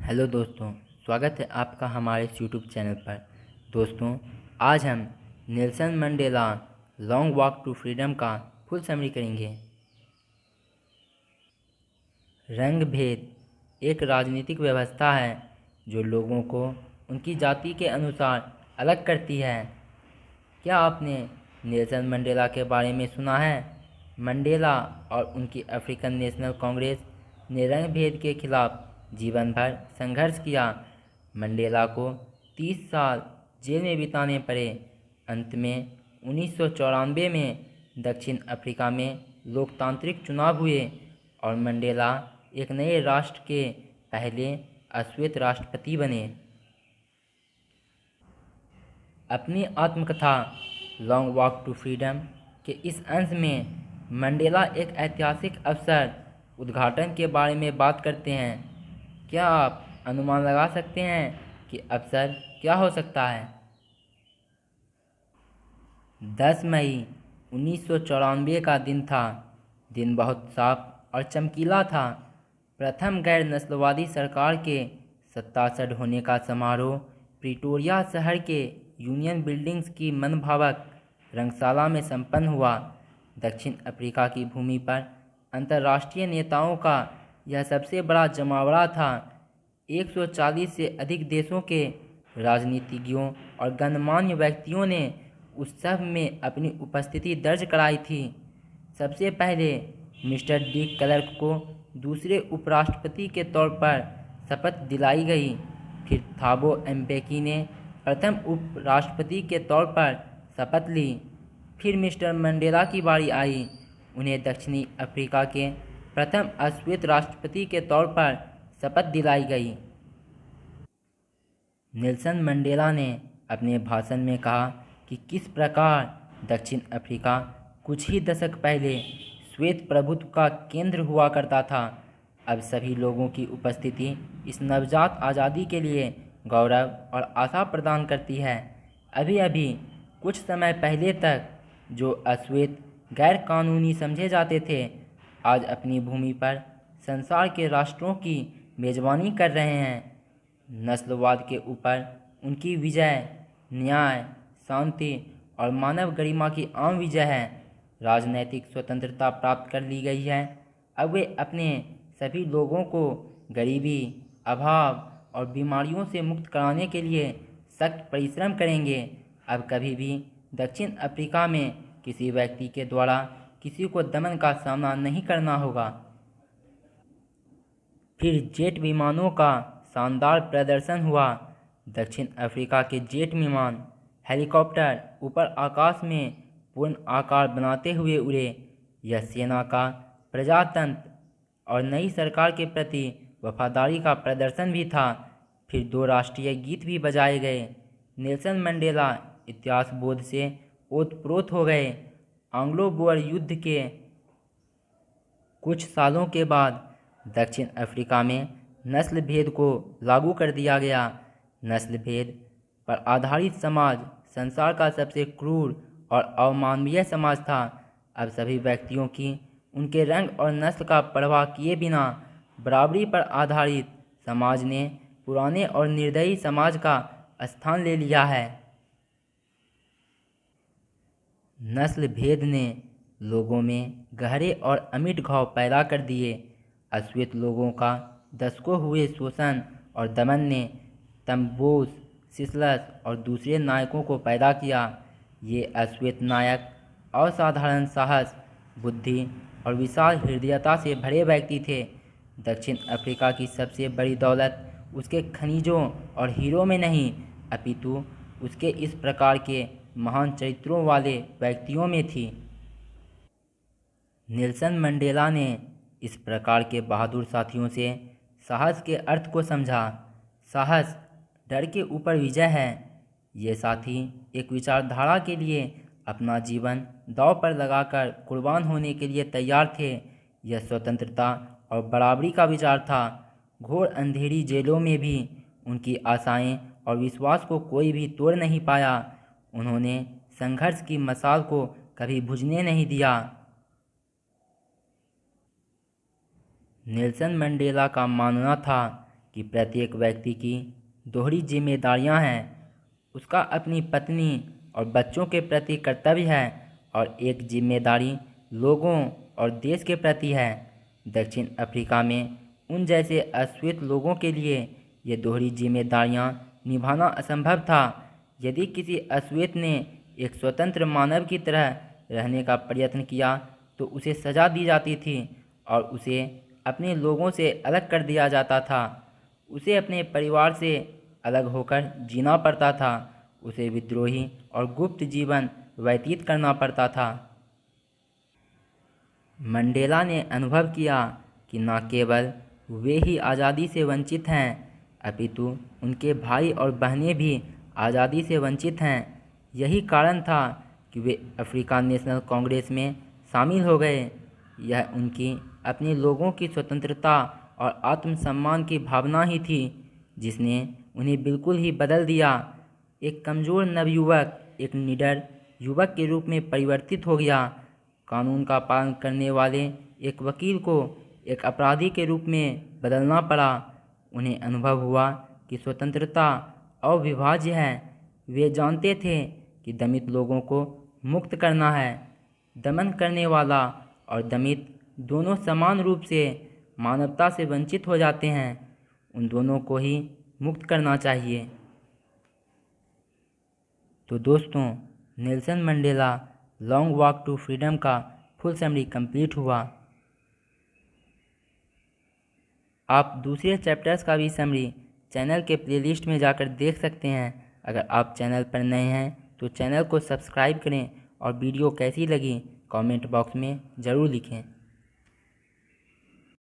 Hello दोस्तों, स्वागत है आपका हमारे इस यूट्यूब चैनल पर। दोस्तों, आज हम Nelson Mandela Long Walk to Freedom का फुल समरी करेंगे। रंग भेद एक राजनीतिक व्यवस्था है जो लोगों को उनकी जाति के अनुसार अलग करती है। क्या आपने नेल्सन मंडेला के बारे में सुना है? मंडेला और उनकी अफ्रीकन नेशनल कांग्रेस ने रंग भेद के खिलाफ जीवन भर संघर्ष किया। मंडेला को 30 साल जेल में बिताने पड़े। अंत में 1994 में दक्षिण अफ्रीका में लोकतांत्रिक चुनाव हुए और मंडेला एक नए राष्ट्र के पहले अश्वेत राष्ट्रपति बने। अपनी आत्मकथा लॉन्ग वॉक टू फ्रीडम के इस अंश में मंडेला एक ऐतिहासिक अवसर उद्घाटन के बारे में बात करते हैं। क्या आप अनुमान लगा सकते हैं कि अवसर क्या हो सकता है? 10 मई 1994 का दिन था। दिन बहुत साफ और चमकीला था। प्रथम गैर नस्लवादी सरकार के सत्तारूढ़ होने का समारोह प्रिटोरिया शहर के यूनियन बिल्डिंग्स की मनभावक रंगशाला में संपन्न हुआ। दक्षिण अफ्रीका की भूमि पर अंतर्राष्ट्रीय नेताओं का यह सबसे बड़ा जमावड़ा था। 140 से अधिक देशों के राजनीतिज्ञों और गणमान्य व्यक्तियों ने उत्सव में अपनी उपस्थिति दर्ज कराई थी। सबसे पहले मिस्टर डी क्लर्क को दूसरे उपराष्ट्रपति के तौर पर शपथ दिलाई गई। फिर थाबो एम्बेकी ने प्रथम उपराष्ट्रपति के तौर पर शपथ ली। फिर मिस्टर मंडेला की बारी आई। उन्हें दक्षिणी अफ्रीका के प्रथम अश्वेत राष्ट्रपति के तौर पर शपथ दिलाई गई। नेल्सन मंडेला ने अपने भाषण में कहा कि किस प्रकार दक्षिण अफ्रीका कुछ ही दशक पहले श्वेत प्रभुत्व का केंद्र हुआ करता था। अब सभी लोगों की उपस्थिति इस नवजात आज़ादी के लिए गौरव और आशा प्रदान करती है। अभी अभी कुछ समय पहले तक जो अश्वेत गैर कानूनी समझे जाते थे, आज अपनी भूमि पर संसार के राष्ट्रों की मेजबानी कर रहे हैं। नस्लवाद के ऊपर उनकी विजय न्याय, शांति और मानव गरिमा की आम विजय है। राजनैतिक स्वतंत्रता प्राप्त कर ली गई है। अब वे अपने सभी लोगों को गरीबी, अभाव और बीमारियों से मुक्त कराने के लिए सख्त परिश्रम करेंगे। अब कभी भी दक्षिण अफ्रीका में किसी व्यक्ति के द्वारा किसी को दमन का सामना नहीं करना होगा। फिर जेट विमानों का शानदार प्रदर्शन हुआ। दक्षिण अफ्रीका के जेट विमान हेलीकॉप्टर ऊपर आकाश में पूर्ण आकार बनाते हुए उड़े। यह सेना का प्रजातंत्र और नई सरकार के प्रति वफादारी का प्रदर्शन भी था। फिर 2 राष्ट्रीय गीत भी बजाए गए। नेल्सन मंडेला इतिहास बोध से ओतप्रोत हो गए। एंग्लो बोअर युद्ध के कुछ सालों के बाद दक्षिण अफ्रीका में नस्ल भेद को लागू कर दिया गया। नस्ल भेद पर आधारित समाज संसार का सबसे क्रूर और अमानवीय समाज था। अब सभी व्यक्तियों की उनके रंग और नस्ल का परवाह किए बिना बराबरी पर आधारित समाज ने पुराने और निर्दयी समाज का स्थान ले लिया है। नस्ल भेद ने लोगों में गहरे और अमिट घाव पैदा कर दिए। अश्वेत लोगों का दशकों हुए शोषण और दमन ने तम्बोस, सिसलस और दूसरे नायकों को पैदा किया। ये अश्वेत नायक असाधारण साहस, बुद्धि और विशाल हृदयता से भरे व्यक्ति थे। दक्षिण अफ्रीका की सबसे बड़ी दौलत उसके खनिजों और हीरो में नहीं, अपितु उसके इस प्रकार के महान चरित्रों वाले व्यक्तियों में थी। नेल्सन मंडेला ने इस प्रकार के बहादुर साथियों से साहस के अर्थ को समझा। साहस डर के ऊपर विजय है। ये साथी एक विचारधारा के लिए अपना जीवन दांव पर लगाकर कुर्बान होने के लिए तैयार थे। यह स्वतंत्रता और बराबरी का विचार था। घोर अंधेरी जेलों में भी उनकी आशाएं और विश्वास को कोई भी तोड़ नहीं पाया। उन्होंने संघर्ष की मशाल को कभी बुझने नहीं दिया। नेल्सन मंडेला का मानना था कि प्रत्येक व्यक्ति की दोहरी जिम्मेदारियां हैं। उसका अपनी पत्नी और बच्चों के प्रति कर्तव्य है और एक जिम्मेदारी लोगों और देश के प्रति है। दक्षिण अफ्रीका में उन जैसे अश्वेत लोगों के लिए ये दोहरी जिम्मेदारियां निभाना असंभव था। यदि किसी अश्वेत ने एक स्वतंत्र मानव की तरह रहने का प्रयत्न किया तो उसे सजा दी जाती थी और उसे अपने लोगों से अलग कर दिया जाता था। उसे अपने परिवार से अलग होकर जीना पड़ता था। उसे विद्रोही और गुप्त जीवन व्यतीत करना पड़ता था। मंडेला ने अनुभव किया कि न केवल वे ही आज़ादी से वंचित हैं अपितु उनके भाई और बहनें भी आज़ादी से वंचित हैं। यही कारण था कि वे अफ्रीकन नेशनल कांग्रेस में शामिल हो गए। यह उनकी अपने लोगों की स्वतंत्रता और आत्मसम्मान की भावना ही थी जिसने उन्हें बिल्कुल ही बदल दिया। एक कमज़ोर नवयुवक एक निडर युवक के रूप में परिवर्तित हो गया। कानून का पालन करने वाले एक वकील को एक अपराधी के रूप में बदलना पड़ा। उन्हें अनुभव हुआ कि स्वतंत्रता अविभाज्य है। वे जानते थे कि दमित लोगों को मुक्त करना है। दमन करने वाला और दमित दोनों समान रूप से मानवता से वंचित हो जाते हैं। उन दोनों को ही मुक्त करना चाहिए। तो दोस्तों, Nelson Mandela Long Walk to Freedom का फुल समरी कंप्लीट हुआ। आप दूसरे चैप्टर्स का भी समरी चैनल के प्लेलिस्ट में जाकर देख सकते हैं। अगर आप चैनल पर नए हैं तो चैनल को सब्सक्राइब करें और वीडियो कैसी लगी कमेंट बॉक्स में ज़रूर लिखें।